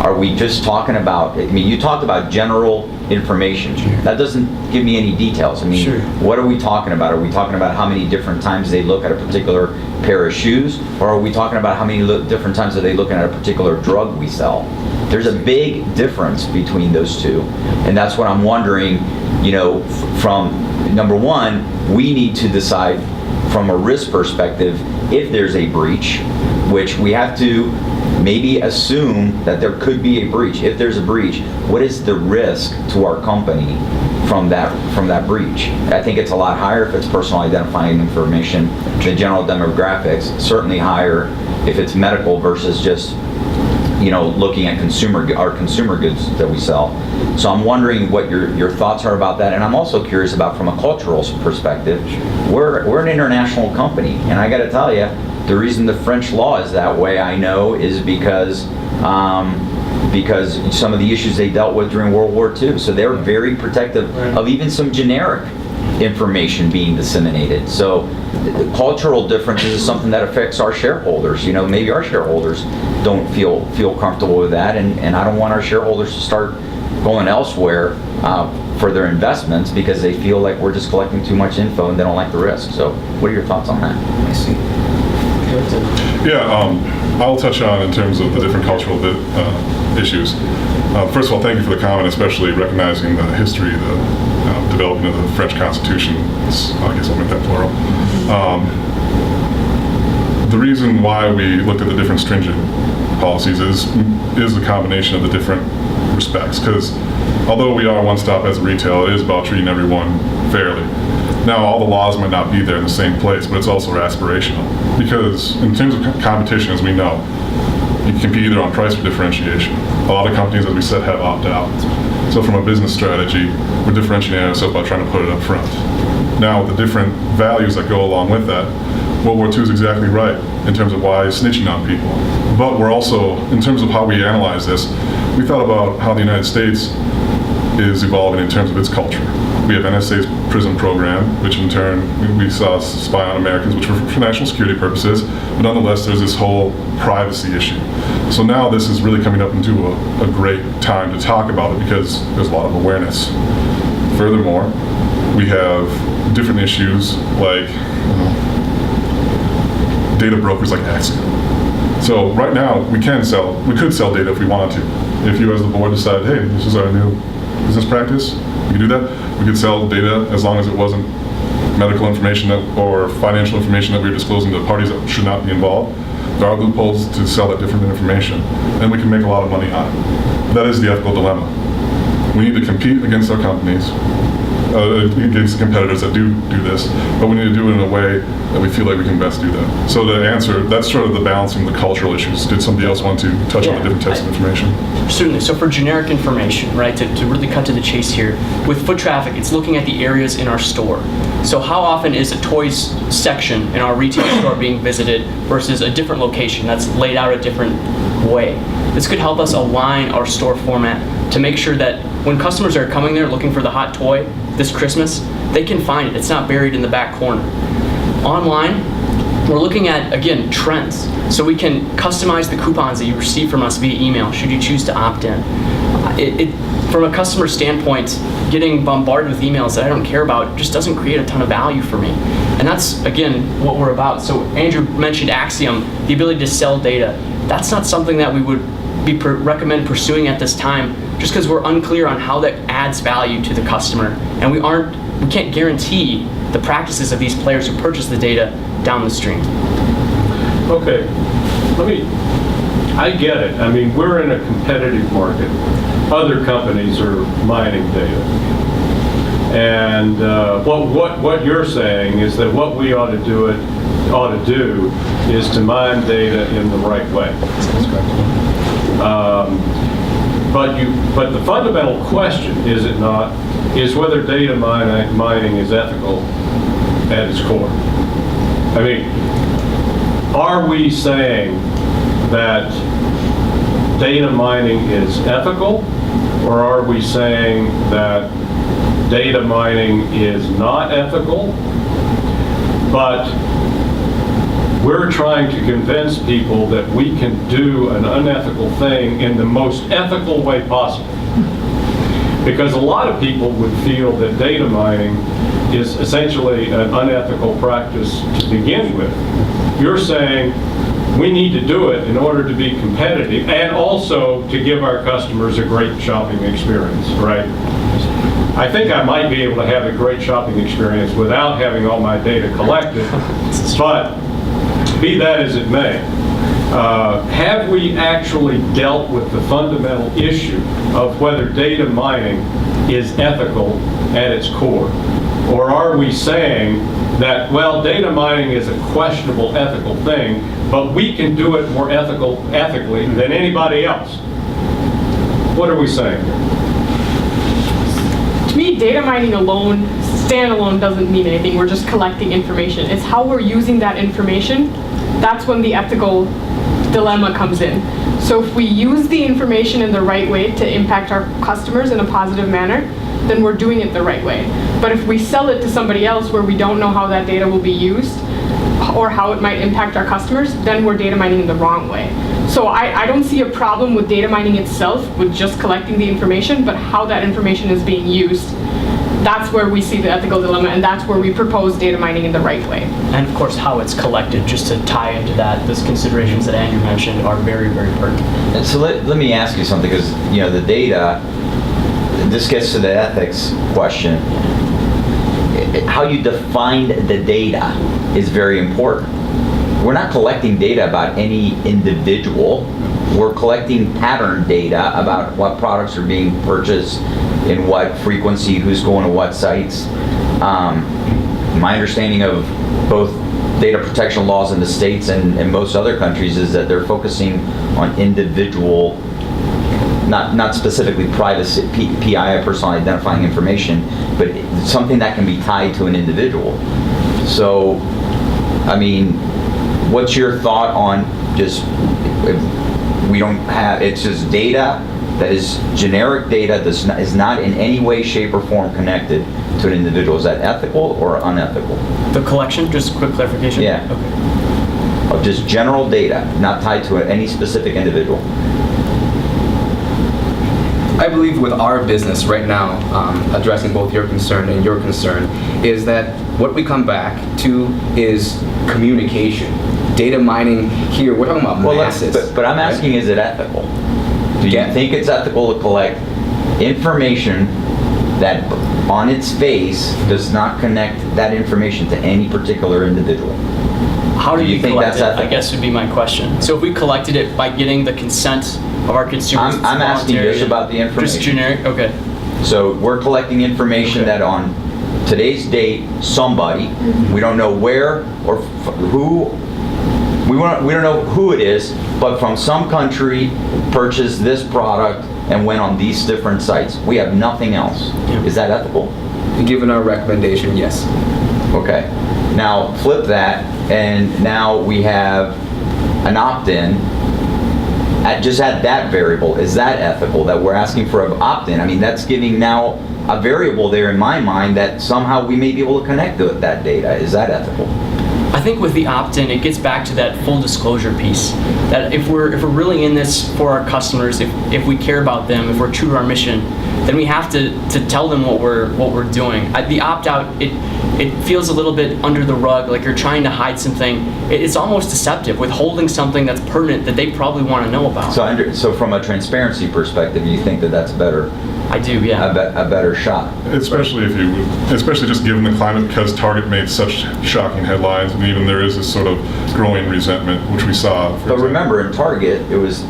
Are we just talking about, you talked about general information. That doesn't give me any details. What are we talking about? Are we talking about how many different times they look at a particular pair of shoes? Or are we talking about how many different times are they looking at a particular drug we sell? There's a big difference between those two. And that's what I'm wondering, from number one, we need to decide from a risk perspective if there's a breach, which we have to maybe assume that there could be a breach. If there's a breach, what is the risk to our company from that breach? I think it's a lot higher if it's personal identifying information. The general demographics, certainly higher if it's medical versus just looking at our consumer goods that we sell. So I'm wondering what your thoughts are about that, and I'm also curious about from a cultural perspective. We're an international company, and I got to tell you, the reason the French law is that way, I know, is because some of the issues they dealt with during World War II. So they're very protective of even some generic information being disseminated. So the cultural differences is something that affects our shareholders. Maybe our shareholders don't feel comfortable with that, and I don't want our shareholders to start going elsewhere for their investments because they feel like we're just collecting too much info and they don't like the risk. So what are your thoughts on that? I see. Yeah, I'll touch on in terms of the different cultural issues. First of all, thank you for the comment, especially recognizing the history, the development of the French Constitution. I guess I'll make that plural. The reason why we looked at the different stringent policies is the combination of the different respects. Because although we are one stop as a retail, it is about treating everyone fairly. Now, all the laws might not be there in the same place, but it's also aspirational. Because in terms of competition, as we know, you can compete either on price or differentiation. A lot of companies, as we said, have opt-out. So from a business strategy, we're differentiating ourselves by trying to put it up front. Now, with the different values that go along with that, World War II is exactly right in terms of why snitching on people. But we're also, in terms of how we analyze this, we thought about how the United States is evolving in terms of its culture. We have NSA's PRISM program, which in turn we saw spy on Americans, which were for national security purposes, but nonetheless there's this whole privacy issue. So now this is really coming up into a great time to talk about it because there's a lot of awareness. Furthermore, we have different issues like data brokers like Axiom. So right now we could sell data if we wanted to. If you as the board decide, hey, this is our new business practice, we could do that. We could sell data as long as it wasn't medical information or financial information that we were disclosing to parties that should not be involved. There are loopholes to sell that different information, and we can make a lot of money on it. That is the ethical dilemma. We need to compete against our companies, against the competitors that do this, but we need to do it in a way that we feel like we can best do that. So to answer, that's sort of the balancing the cultural issues. Did somebody else want to touch on the different types of information? Certainly. So for generic information, right, to really cut to the chase here, with foot traffic, it's looking at the areas in our store. So how often is a toys section in our retail store being visited versus a different location that's laid out a different way? This could help us align our store format to make sure that when customers are coming there looking for the hot toy this Christmas, they can find it. It's not buried in the back corner. Online, we're looking at, again, trends. So we can customize the coupons that you receive from us via email, should you choose to opt in. From a customer standpoint, getting bombarded with emails that I don't care about just doesn't create a ton of value for me. And that's, again, what we're about. So Andrew mentioned Axiom, the ability to sell data. That's not something that we would recommend pursuing at this time, just because we're unclear on how that adds value to the customer, and we can't guarantee the practices of these players who purchase the data down the stream. Okay, I get it. I mean, we're in a competitive market. Other companies are mining data. And what you're saying is that what we ought to do is to mine data in the right way. But the fundamental question, is it not, is whether data mining is ethical at its core. I mean, are we saying that data mining is ethical, or are we saying that data mining is not ethical, But we're trying to convince people that we can do an unethical thing in the most ethical way possible. Because a lot of people would feel that data mining is essentially an unethical practice to begin with. You're saying we need to do it in order to be competitive and also to give our customers a great shopping experience, right? I think I might be able to have a great shopping experience without having all my data collected, but be that as it may, have we actually dealt with the fundamental issue of whether data mining is ethical at its core? Or are we saying that, well, data mining is a questionable ethical thing, but we can do it more ethically than anybody else? What are we saying? To me, data mining alone, standalone, doesn't mean anything. We're just collecting information. It's how we're using that information. That's when the ethical dilemma comes in. So if we use the information in the right way to impact our customers in a positive manner, then we're doing it the right way. But if we sell it to somebody else where we don't know how that data will be used or how it might impact our customers, then we're data mining in the wrong way. So I don't see a problem with data mining itself, with just collecting the information, but how that information is being used. That's where we see the ethical dilemma, and that's where we propose data mining in the right way. And of course, how it's collected, just to tie into that, those considerations that Andrew mentioned are very, very pertinent. And so let me ask you something, because the data, this gets to the ethics question. How you define the data is very important. We're not collecting data about any individual. We're collecting pattern data about what products are being purchased, in what frequency, who's going to what sites. My understanding of both data protection laws in the States and most other countries is that they're focusing on individual, not specifically privacy, PII, personal identifying information, but something that can be tied to an individual. So, I mean, what's your thought on just, if we don't have, it's just data that is generic data that is not in any way, shape, or form connected to an individual. Is that ethical or unethical? The collection, just a quick clarification? Yeah. Okay. Of just general data, not tied to any specific individual. I believe with our business right now, addressing both your concern and your concern, is that what we come back to is communication. Data mining here, we're talking about masses. But I'm asking, is it ethical? Do you think it's ethical to collect information that on its face does not connect that information to any particular individual? How do you think collect that's it, ethical? I guess would be my question. So if we collected it by getting the consent of our consumers, it's I'm asking voluntary, just about the information. Just generic, okay. So we're collecting information that on today's date, somebody, we don't know where or who, we don't know who it is, but from some country purchased this product and went on these different sites. We have nothing else. Yeah. Is that ethical? Given our recommendation, yes. Okay. Now flip that, and now we have an opt-in. Just add that variable. Is that ethical that we're asking for an opt-in? I mean, that's giving now a variable there in my mind that somehow we may be able to connect to that data. Is that ethical? I think with the opt-in, it gets back to that full disclosure piece. That if we're really in this for our customers, if we care about them, if we're true to our mission, then we have to tell them what we're doing. The opt-out, it feels a little bit under the rug, like you're trying to hide something. It's almost deceptive, withholding something that's pertinent that they probably want to know about. So from a transparency perspective, you think that that's better? I do, yeah. A better shot. Especially especially just given the climate, because Target made such shocking headlines, and even there is this sort of growing resentment, which we saw. But remember, in Target, it was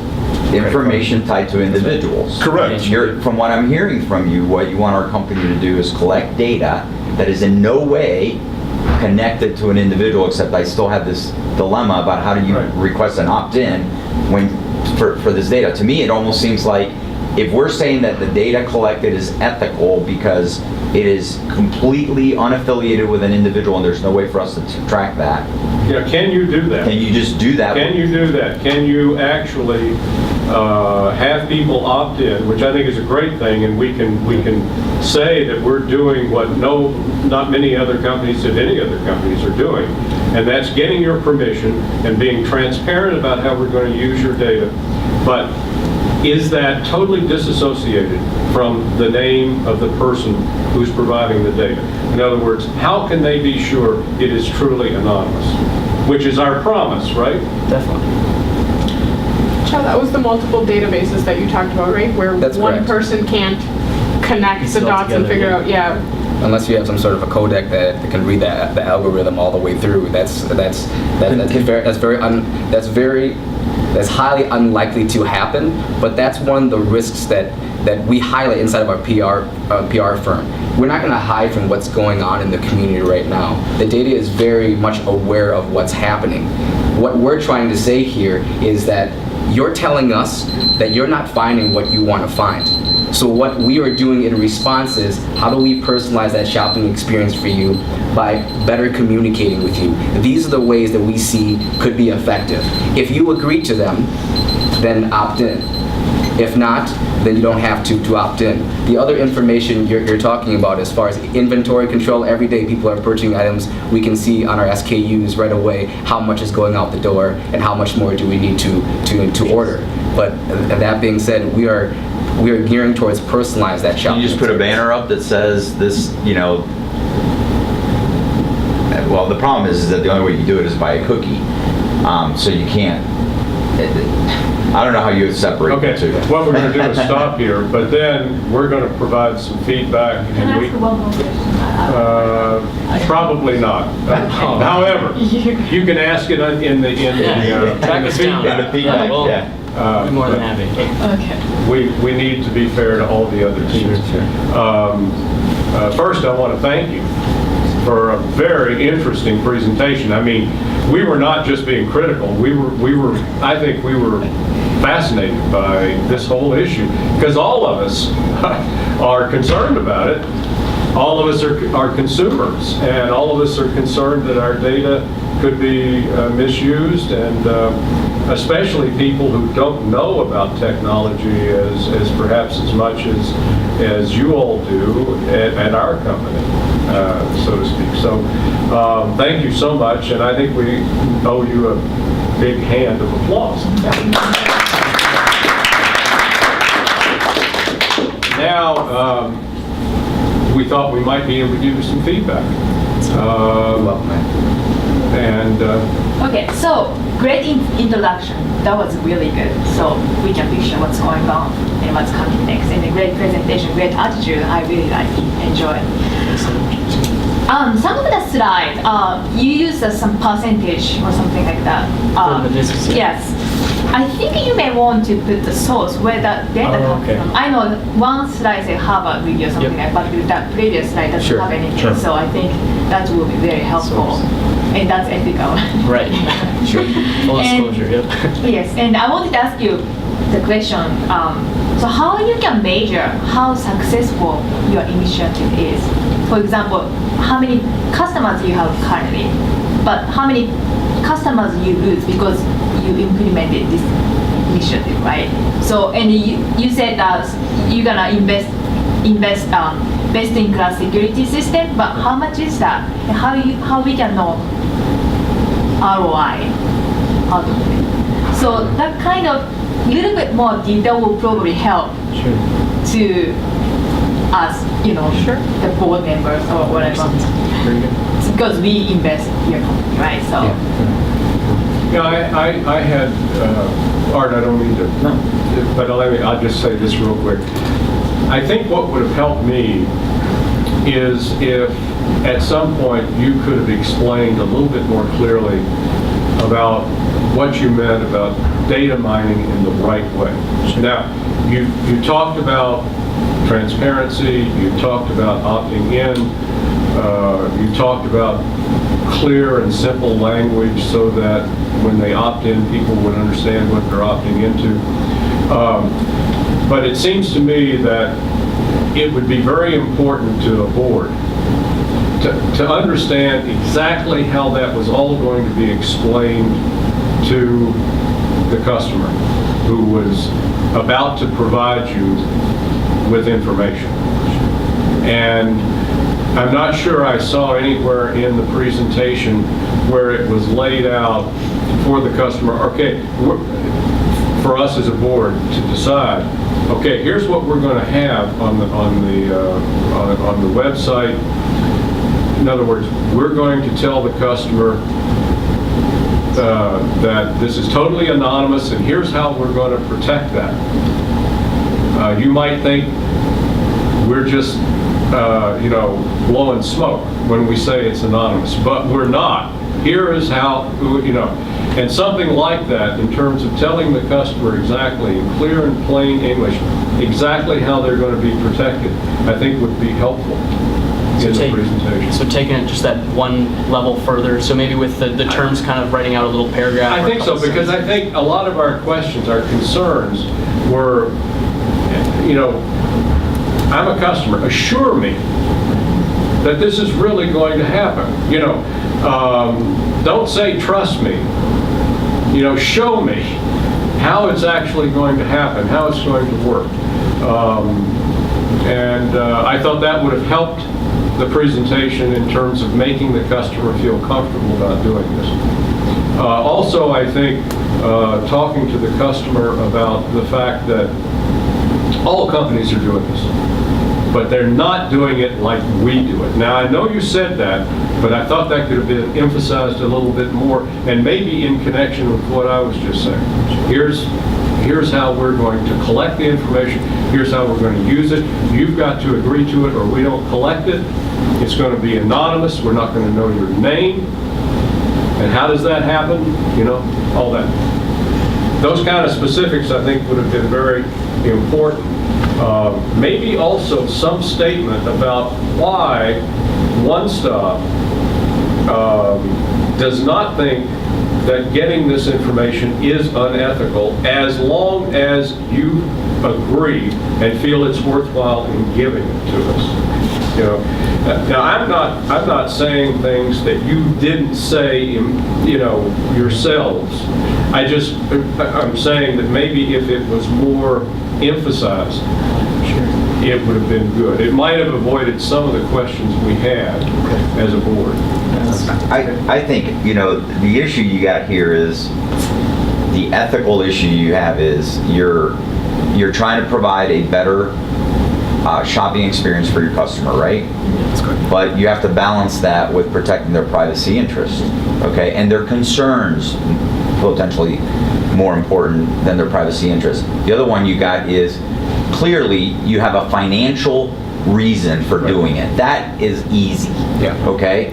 information tied to individuals. Correct. From what I'm hearing from you, what you want our company to do is collect data that is in no way connected to an individual, except I still have this dilemma about how do you request an opt-in for this data. To me, it almost seems like if we're saying that the data collected is ethical because it is completely unaffiliated with an individual and there's no way for us to track that, Yeah, can you do that? can you just do that? Can you do that? Can you actually have people opt in, which I think is a great thing, and we can say that we're doing what not many other companies, if any other companies, are doing, and that's getting your permission and being transparent about how we're going to use your data. But is that totally disassociated from the name of the person who's providing the data? In other words, how can they be sure it is truly anonymous? Which is our promise, right? Definitely. Chow, that was the multiple databases that you talked about, right? Where That's one correct. person can't connect Piece the it all dots and together, figure yeah. out, yeah. Unless you have some sort of a codec that can read the algorithm all the way through, that's highly unlikely to happen. But that's one of the risks that we highlight inside of our PR firm. We're not going to hide from what's going on in the community right now. The data is very much aware of what's happening. What we're trying to say here is that you're telling us that you're not finding what you want to find. So what we are doing in response is, how do we personalize that shopping experience for you by better communicating with you? These are the ways that we see could be effective. If you agree to them, then opt in. If not, then you don't have to opt in. The other information you're talking about as far as inventory control, every day people are purchasing items. We can see on our SKUs right away how much is going out the door and how much more do we need to order. But that being said, we are gearing towards personalize that shopping. Can you just put a experience. banner up that says this, well, the problem is that the only way you do it is by a cookie. So you can't, I don't know how you would separate Okay, the two. what we're going to do is stop here, but then we're going to provide some feedback. Can I And we, ask one more question? probably not. However, you can ask it in the Track us down. And the feedback, Yeah, well, yeah. I'd be more than happy. Okay. We need to be fair to all the other teams. First, I want to thank you for a very interesting presentation. I mean, we were not just being critical. I think we were fascinated by this whole issue because all of us are concerned about it. All of us are consumers, and all of us are concerned that our data could be misused, and especially people who don't know about technology as perhaps as much as you all do at our company, so to speak. So thank you so much, and I think we owe you a big hand of applause. Now, we thought we might be able to give you some feedback. Okay, so great introduction. That was really good. So we can picture what's going on and what's coming next. And a great presentation, great attitude. I really enjoy. Some of the slides, you use some percentage or something like that. For the business, yeah. Yes. I think you may want to put the source where that data comes okay. from. I know one slide say Harvard review or something Yep. like, but that previous slide doesn't Sure, have anything. sure. So I think that will be very helpful, and that's ethical. Right. Sure. Full And- disclosure, yep. Yes, and I wanted to ask you the question. So how you can measure how successful your initiative is? For example, how many customers you have currently, but how many customers you lose because you implemented this initiative, right? So, and you said that you're gonna invest best-in-class security system, but how much is that? And how we can know ROI out of it? So that kind of little bit more detail will probably help to us, the board members or whatever. Very good. It's because we invest in your company, right? So. Yeah, I had, Art, I don't mean to, but I'll just say this real quick. I think what would have helped me is if at some point you could have explained a little bit more clearly about what you meant about data mining in the right way. Now, you talked about transparency, you talked about opting in, you talked about clear and simple language so that when they opt in, people would understand what they're opting into. But it seems to me that it would be very important to a board to understand exactly how that was all going to be explained to the customer who was about to provide you with information. And I'm not sure I saw anywhere in the presentation where it was laid out for the customer, okay, for us as a board to decide, okay, here's what we're going to have on the website. In other words, we're going to tell the customer that this is totally anonymous, and here's how we're going to protect that. You might think we're just, blowing smoke when we say it's anonymous, but we're not. Here is how, and something like that in terms of telling the customer exactly, in clear and plain English, exactly how they're going to be protected, I think would be helpful in the presentation. So taking it just that one level further, so maybe with the terms kind of writing out a little paragraph. I think so, because I think a lot of our questions, our concerns were, I'm a customer, assure me that this is really going to happen. Don't say trust me. Show me how it's actually going to happen, how it's going to work. I thought that would have helped the presentation in terms of making the customer feel comfortable about doing this. Also, I think talking to the customer about the fact that all companies are doing this, but they're not doing it like we do it. Now, I know you said that, but I thought that could have been emphasized a little bit more, and maybe in connection with what I was just saying. Here's how we're going to collect the information. Here's how we're going to use it. You've got to agree to it, or we don't collect it. It's going to be anonymous. We're not going to know your name. And how does that happen? All that. Those kind of specifics, I think, would have been very important. Maybe also some statement about why One Stop does not think that getting this information is unethical, as long as you agree and feel it's worthwhile in giving it to us. Now I'm not saying things that you didn't say, yourselves. I'm saying that maybe if it was more emphasized, it would have been good. It might have avoided some of the questions we had as a board. I think, the issue you got here is, the ethical issue you have is you're trying to provide a better shopping experience for your customer, right? That's correct. But you have to balance that with protecting their privacy interests, okay? And their concerns, potentially more important than their privacy interests. The other one you got is, clearly you have a financial reason for doing it. That is easy, okay?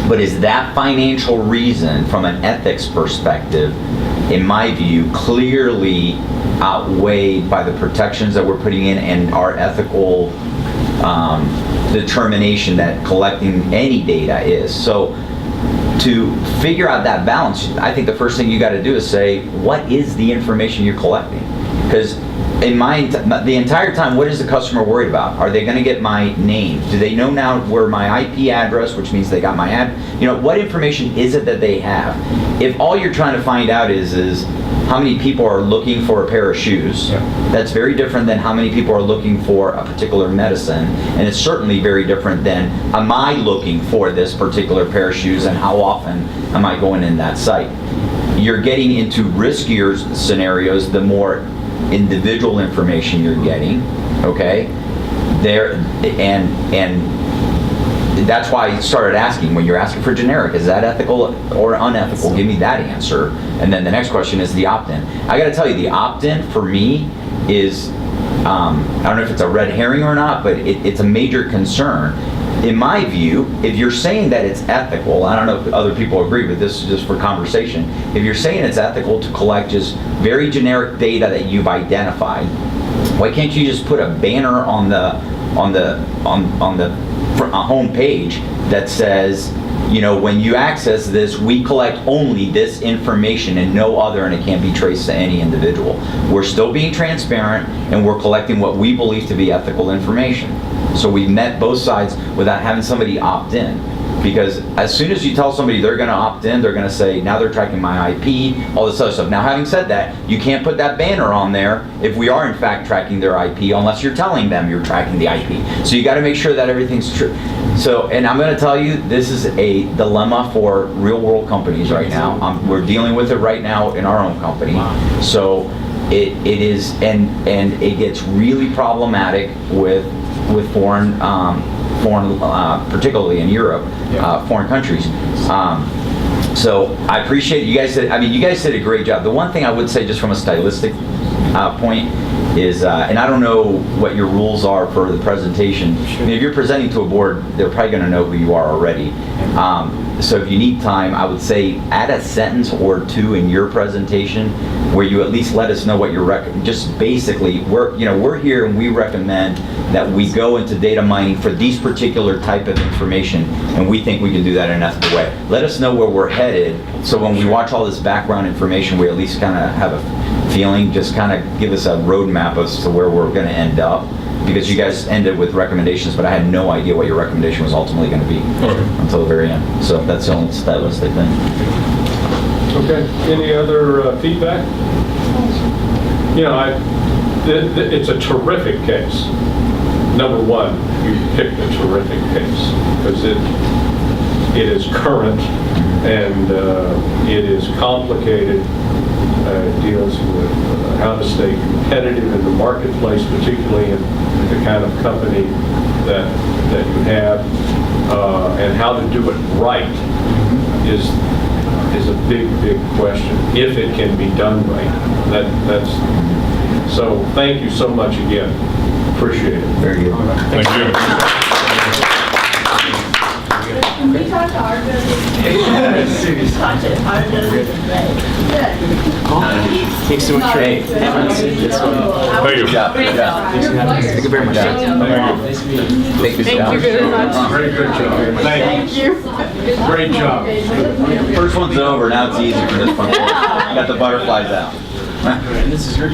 But is that financial reason, from an ethics perspective, in my view, clearly outweighed by the protections that we're putting in and our ethical determination that collecting any data is? So to figure out that balance, I think the first thing you got to do is say, what is the information you're collecting? Because the entire time, what is the customer worried about? Are they going to get my name? Do they know now where my IP address, which means they got my ad? What information is it that they have? If all you're trying to find out is how many people are looking for a pair of shoes, that's very different than how many people are looking for a particular medicine, and it's certainly very different than, am I looking for this particular pair of shoes, and how often am I going in that site? You're getting into riskier scenarios the more individual information you're getting, okay? And that's why I started asking, when you're asking for generic, is that ethical or unethical? Give me that answer. And then the next question is the opt-in. I gotta tell you, the opt-in for me is, I don't know if it's a red herring or not, but it's a major concern. In my view, if you're saying that it's ethical, I don't know if other people agree with this, just for conversation, if you're saying it's ethical to collect just very generic data that you've identified, why can't you just put a banner on the home page that says, you know, when you access this, we collect only this information and no other, and it can't be traced to any individual. We're still being transparent, and we're collecting what we believe to be ethical information. So we've met both sides without having somebody opt in. Because as soon as you tell somebody they're going to opt in, they're going to say, now they're tracking my IP, all this other stuff. Now, having said that, you can't put that banner on there if we are in fact tracking their IP, unless you're telling them you're tracking the IP. So you got to make sure that everything's true. So, and I'm going to tell you, this is a dilemma for real world companies right now. We're dealing with it right now in our own company. So it is, and it gets really problematic with foreign, particularly in Europe, foreign countries. So I appreciate you guys. You guys did a great job. The one thing I would say, just from a stylistic point, is, and I don't know what your rules are for the presentation. I mean, if you're presenting to a board, they're probably going to know who you are already. So if you need time, I would say add a sentence or two in your presentation where you at least let us know what you're just basically, we're here and we recommend that we go into data mining for these particular type of information, and we think we can do that in an ethical way. Let us know where we're headed, so when we watch all this background information, we at least kind of have a feeling, just kind of give us a roadmap as to where we're going to end up. Because you guys ended with recommendations, but I had no idea what your recommendation was ultimately going to be until the very end. So that's the only stylistic thing. Okay, any other feedback? You know, it's a terrific case. Number one, you picked a terrific case because it is current and it is complicated. Deals with how to stay competitive in the marketplace, particularly in the kind of company that you have, and how to do it right is a big question. If it can be done right, that's so. Thank you so much again. Appreciate it. Very good. Thank you. Can we talk to our building? Talk to our building. Thanks so much for having us. Thank you. Good job. Good job. Thank you very much. Thank you. Thank you. Thank you very much. Very good job. Thank you. Great job. First one's over. Now it's easier for this one. Got the butterflies out. And this is your